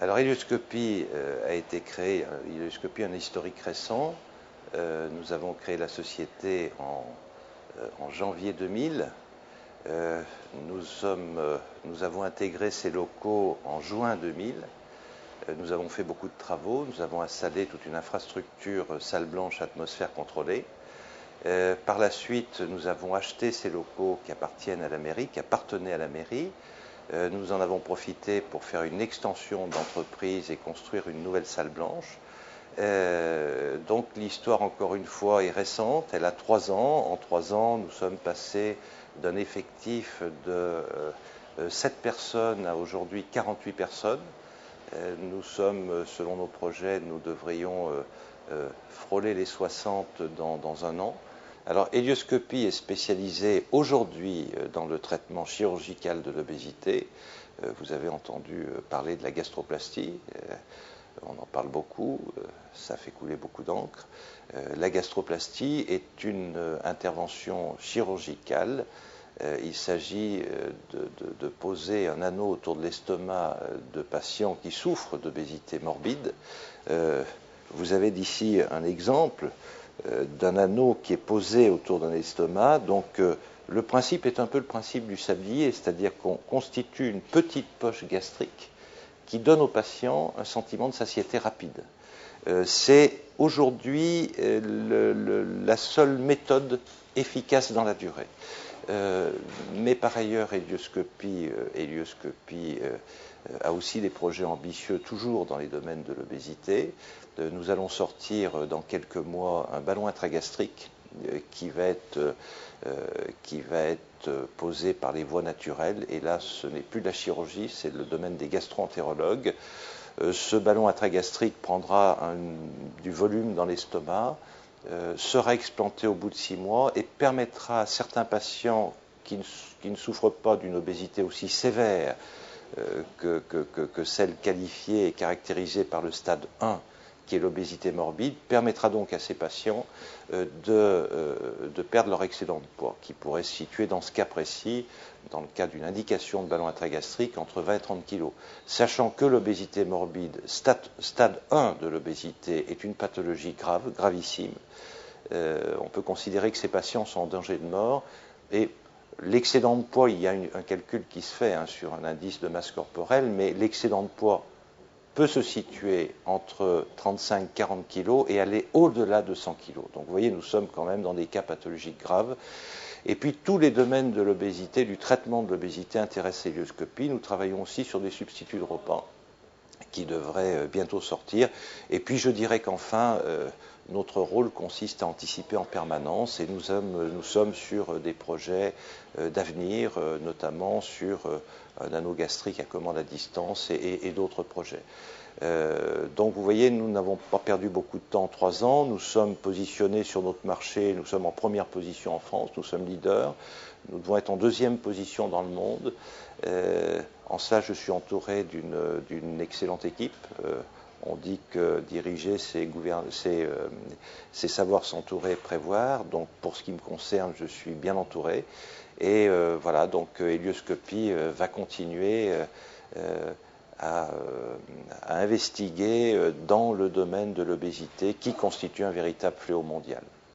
Alors, Hélioscopie a été créée, Hélioscopie a un historique récent. Nous avons créé la société en janvier 2000. Nous avons intégré ces locaux en juin 2000. Nous avons fait beaucoup de travaux. Nous avons installé toute une infrastructure salle blanche atmosphère contrôlée. Par la suite, nous avons acheté ces locaux qui appartiennent à la mairie, qui appartenaient à la mairie. Nous en avons profité pour faire une extension d'entreprise et construire une nouvelle salle blanche. Donc l'histoire, encore une fois, est récente. Elle a 3 ans. En 3 ans, nous sommes passés d'un effectif de 7 personnes à aujourd'hui 48 personnes. Nous sommes, selon nos projets, nous devrions frôler les 60 dans un an. Alors, Hélioscopie est spécialisée aujourd'hui dans le traitement chirurgical de l'obésité. Vous avez entendu parler de la gastroplastie. On en parle beaucoup, ça fait couler beaucoup d'encre. La gastroplastie est une intervention chirurgicale. Il s'agit de poser un anneau autour de l'estomac de patients qui souffrent d'obésité morbide. Vous avez d'ici un exemple d'un anneau qui est posé autour d'un estomac. Donc le principe est un peu le principe du sablier, c'est-à-dire qu'on constitue une petite poche gastrique qui donne aux patients un sentiment de satiété rapide. C'est aujourd'hui la seule méthode efficace dans la durée. Mais par ailleurs, Hélioscopie a aussi des projets ambitieux, toujours dans les domaines de l'obésité. Nous allons sortir dans quelques mois un ballon intragastrique qui va être posé par les voies naturelles. Et là, ce n'est plus de la chirurgie, c'est le domaine des gastro-entérologues. Ce ballon intragastrique prendra du volume dans l'estomac, sera explanté au bout de 6 mois et permettra à certains patients qui ne souffrent pas d'une obésité aussi sévère que celle qualifiée et caractérisée par le stade 1, qui est l'obésité morbide, permettra donc à ces patients de perdre leur excédent de poids, qui pourrait se situer dans ce cas précis, dans le cas d'une indication de ballon intragastrique, entre 20 et 30 kg. Sachant que l'obésité morbide, stade 1 de l'obésité, est une pathologie grave, gravissime, on peut considérer que ces patients sont en danger de mort. Et l'excédent de poids, il y a un calcul qui se fait sur un indice de masse corporelle, mais l'excédent de poids peut se situer entre 35 et 40 kg et aller au-delà de 100 kg. Donc vous voyez, nous sommes quand même dans des cas pathologiques graves. Et puis tous les domaines de l'obésité, du traitement de l'obésité intéressent Hélioscopie. Nous travaillons aussi sur des substituts de repas qui devraient bientôt sortir. Et puis je dirais qu'enfin, notre rôle consiste à anticiper en permanence et nous sommes sur des projets d'avenir, notamment sur un anneau gastrique à commande à distance et d'autres projets. Donc vous voyez, nous n'avons pas perdu beaucoup de temps en 3 ans, nous sommes positionnés sur notre marché, nous sommes en première position en France, nous sommes leaders, nous devons être en 2e position dans le monde. En cela, je suis entouré d'une excellente équipe. On dit que diriger, c'est savoir s'entourer et prévoir. Donc, pour ce qui me concerne, je suis bien entouré. Et voilà, donc Hélioscopie va continuer à investiguer dans le domaine de l'obésité qui constitue un véritable fléau mondial.